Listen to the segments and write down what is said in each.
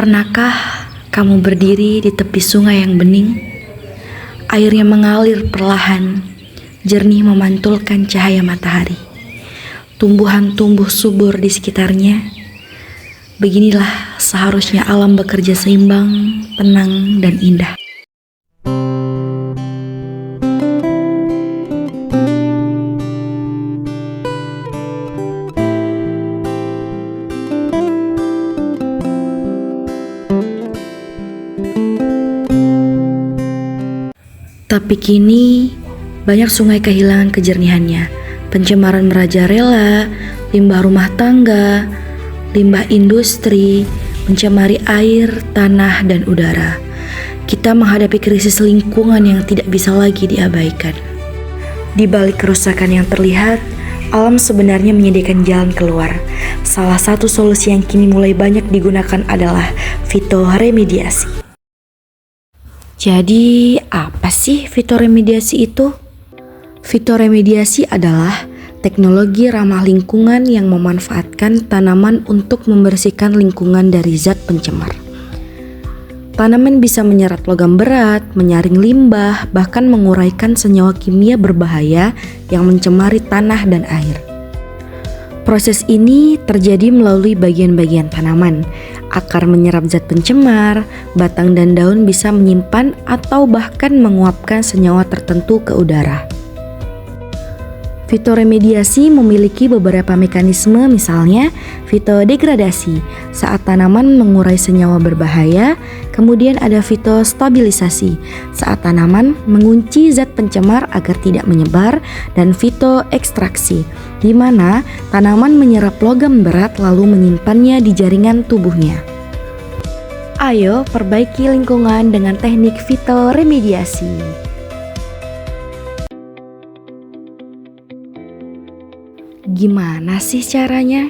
Pernahkah kamu berdiri di tepi sungai yang bening? Airnya mengalir perlahan, jernih memantulkan cahaya matahari. Tumbuhan tumbuh subur di sekitarnya. Beginilah seharusnya alam bekerja seimbang, tenang, dan indah. Tapi kini banyak sungai kehilangan kejernihannya. Pencemaran merajalela, limbah rumah tangga, limbah industri, mencemari air, tanah, dan udara. Kita menghadapi krisis lingkungan yang tidak bisa lagi diabaikan. Di balik kerusakan yang terlihat, alam sebenarnya menyediakan jalan keluar. Salah satu solusi yang kini mulai banyak digunakan adalah fitoremediasi. Jadi, apa sih fitoremediasi itu? Fitoremediasi adalah teknologi ramah lingkungan yang memanfaatkan tanaman untuk membersihkan lingkungan dari zat pencemar. Tanaman bisa menyerap logam berat, menyaring limbah, bahkan menguraikan senyawa kimia berbahaya yang mencemari tanah dan air. Proses ini terjadi melalui bagian-bagian tanaman. Akar menyerap zat pencemar, batang dan daun bisa menyimpan atau bahkan menguapkan senyawa tertentu ke udara. Fitoremediasi memiliki beberapa mekanisme, misalnya fitodegradasi saat tanaman mengurai senyawa berbahaya, kemudian ada fitostabilisasi saat tanaman mengunci zat pencemar agar tidak menyebar, dan fitoekstraksi di mana tanaman menyerap logam berat lalu menyimpannya di jaringan tubuhnya. Ayo perbaiki lingkungan dengan teknik fitoremediasi. Gimana sih caranya?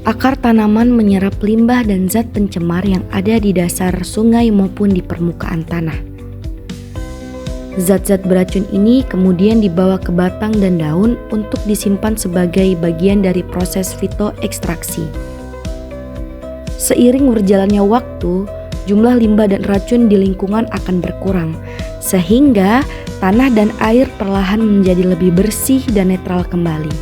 Akar tanaman menyerap limbah dan zat pencemar yang ada di dasar sungai maupun di permukaan tanah. Zat-zat beracun ini kemudian dibawa ke batang dan daun untuk disimpan sebagai bagian dari proses fitoekstraksi. Seiring berjalannya waktu, jumlah limbah dan racun di lingkungan akan berkurang, sehingga tanah dan air perlahan menjadi lebih bersih dan netral kembali.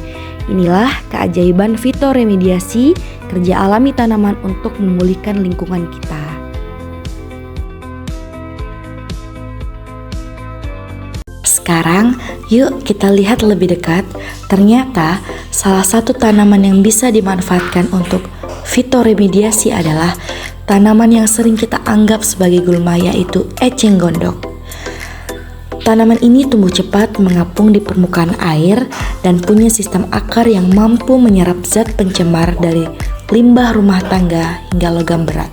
Inilah keajaiban fitoremediasi, kerja alami tanaman untuk memulihkan lingkungan kita. Sekarang, yuk kita lihat lebih dekat. Ternyata, salah satu tanaman yang bisa dimanfaatkan untuk fitoremediasi adalah tanaman yang sering kita anggap sebagai gulma, yaitu eceng gondok. Tanaman ini tumbuh cepat, mengapung di permukaan air, dan punya sistem akar yang mampu menyerap zat pencemar dari limbah rumah tangga hingga logam berat.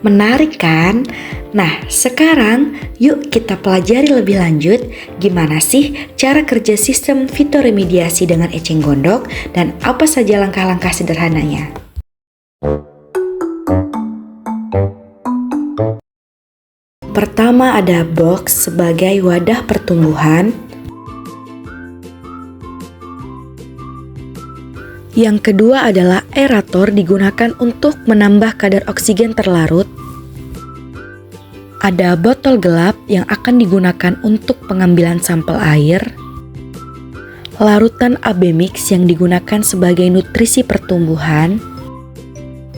Menarik kan? Nah, sekarang yuk kita pelajari lebih lanjut gimana sih cara kerja sistem fitoremediasi dengan eceng gondok dan apa saja langkah-langkah sederhananya. Pertama ada box sebagai wadah pertumbuhan. Yang kedua adalah aerator digunakan untuk menambah kadar oksigen terlarut. Ada botol gelap yang akan digunakan untuk pengambilan sampel air. Larutan AB mix yang digunakan sebagai nutrisi pertumbuhan.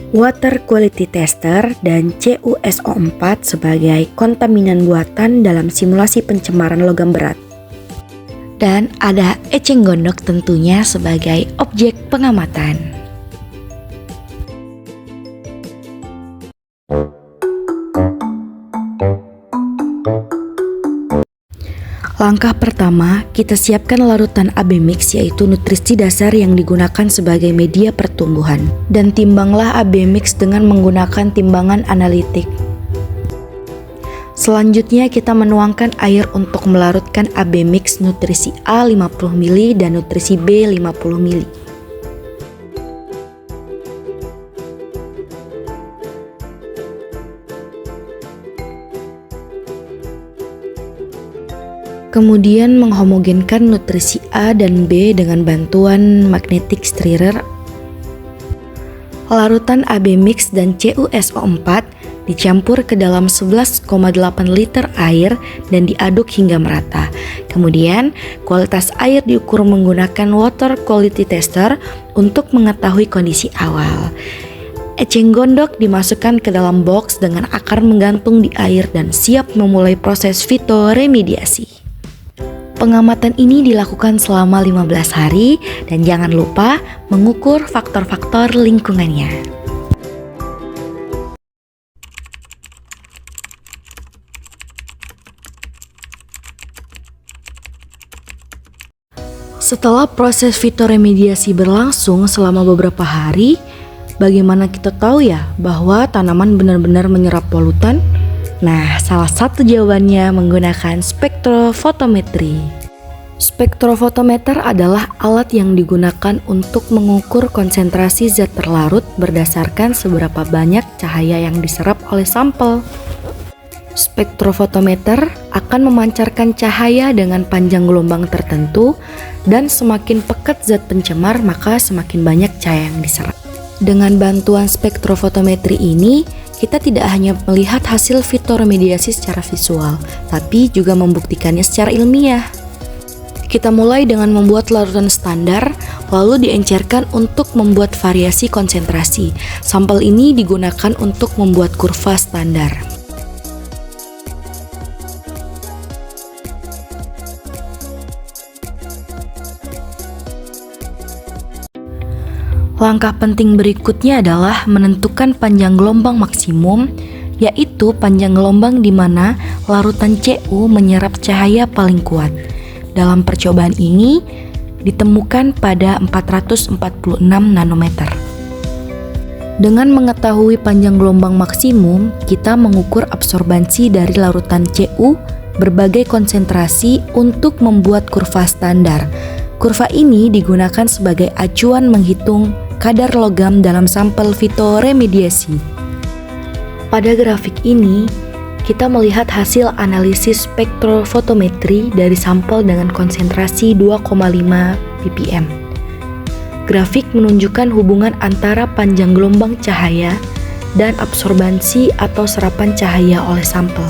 Water Quality Tester dan CuSO4 sebagai kontaminan buatan dalam simulasi pencemaran logam berat. Dan ada eceng gondok tentunya sebagai objek pengamatan. Langkah pertama, kita siapkan larutan AB mix, yaitu nutrisi dasar yang digunakan sebagai media pertumbuhan. Dan timbanglah AB mix dengan menggunakan timbangan analitik. Selanjutnya kita menuangkan air untuk melarutkan AB mix nutrisi A 50 ml dan nutrisi B 50 ml. Kemudian menghomogenkan nutrisi A dan B dengan bantuan magnetic stirrer Larutan AB mix dan CuSO4 dicampur ke dalam 11,8 liter air dan diaduk hingga merata. Kemudian, kualitas air diukur menggunakan water quality tester untuk mengetahui kondisi awal. Eceng gondok dimasukkan ke dalam box dengan akar menggantung di air dan siap memulai proses fitoremediasi. Pengamatan ini dilakukan selama 15 hari dan jangan lupa mengukur faktor-faktor lingkungannya. Setelah proses fitoremediasi berlangsung selama beberapa hari, bagaimana kita tahu ya bahwa tanaman benar-benar menyerap polutan? Nah, salah satu jawabannya menggunakan spektrofotometri. Spektrofotometer adalah alat yang digunakan untuk mengukur konsentrasi zat terlarut berdasarkan seberapa banyak cahaya yang diserap oleh sampel. Spektrofotometer akan memancarkan cahaya dengan panjang gelombang tertentu dan semakin pekat zat pencemar maka semakin banyak cahaya yang diserap. Dengan bantuan spektrofotometri ini, kita tidak hanya melihat hasil fitoremediasi secara visual, tapi juga membuktikannya secara ilmiah. Kita mulai dengan membuat larutan standar, lalu diencerkan untuk membuat variasi konsentrasi. Sampel ini digunakan untuk membuat kurva standar. Langkah penting berikutnya adalah menentukan panjang gelombang maksimum, yaitu panjang gelombang di mana larutan Cu menyerap cahaya paling kuat. Dalam percobaan ini ditemukan pada 446 nanometer. Dengan mengetahui panjang gelombang maksimum, kita mengukur absorbansi dari larutan Cu berbagai konsentrasi untuk membuat kurva standar. Kurva ini digunakan sebagai acuan menghitung kadar logam dalam sampel fitoremediasi. Pada grafik ini, kita melihat hasil analisis spektrofotometri dari sampel dengan konsentrasi 2,5 ppm. Grafik menunjukkan hubungan antara panjang gelombang cahaya dan absorbansi atau serapan cahaya oleh sampel.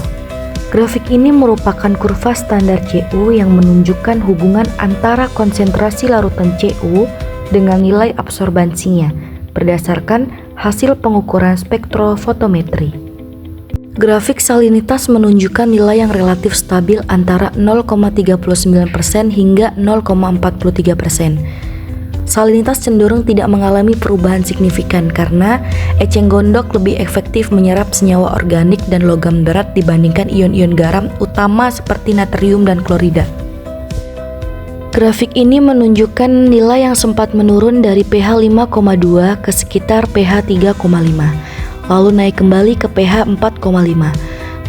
Grafik ini merupakan kurva standar Cu yang menunjukkan hubungan antara konsentrasi larutan Cu dengan nilai absorbansinya berdasarkan hasil pengukuran spektrofotometri. Grafik salinitas menunjukkan nilai yang relatif stabil antara 0,39% hingga 0,43%. Salinitas cenderung tidak mengalami perubahan signifikan karena eceng gondok lebih efektif menyerap senyawa organik dan logam berat dibandingkan ion-ion garam utama seperti natrium dan klorida. Grafik ini menunjukkan nilai yang sempat menurun dari pH 5,2 ke sekitar pH 3,5, lalu naik kembali ke pH 4,5.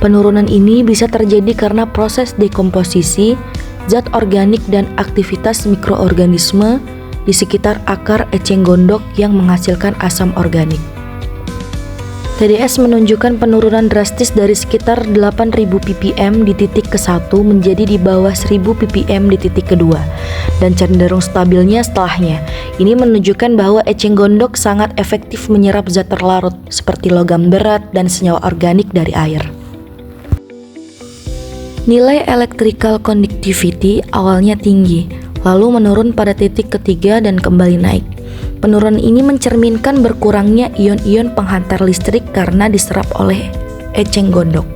Penurunan ini bisa terjadi karena proses dekomposisi, zat organik dan aktivitas mikroorganisme di sekitar akar eceng gondok yang menghasilkan asam organik. TDS menunjukkan penurunan drastis dari sekitar 8.000 ppm di titik ke-1 menjadi di bawah 1.000 ppm di titik kedua dan cenderung stabilnya setelahnya. Ini menunjukkan bahwa eceng gondok sangat efektif menyerap zat terlarut seperti logam berat dan senyawa organik dari air. Nilai electrical conductivity awalnya tinggi, lalu menurun pada titik ketiga dan kembali naik. Penurunan ini mencerminkan berkurangnya ion-ion penghantar listrik karena diserap oleh eceng gondok.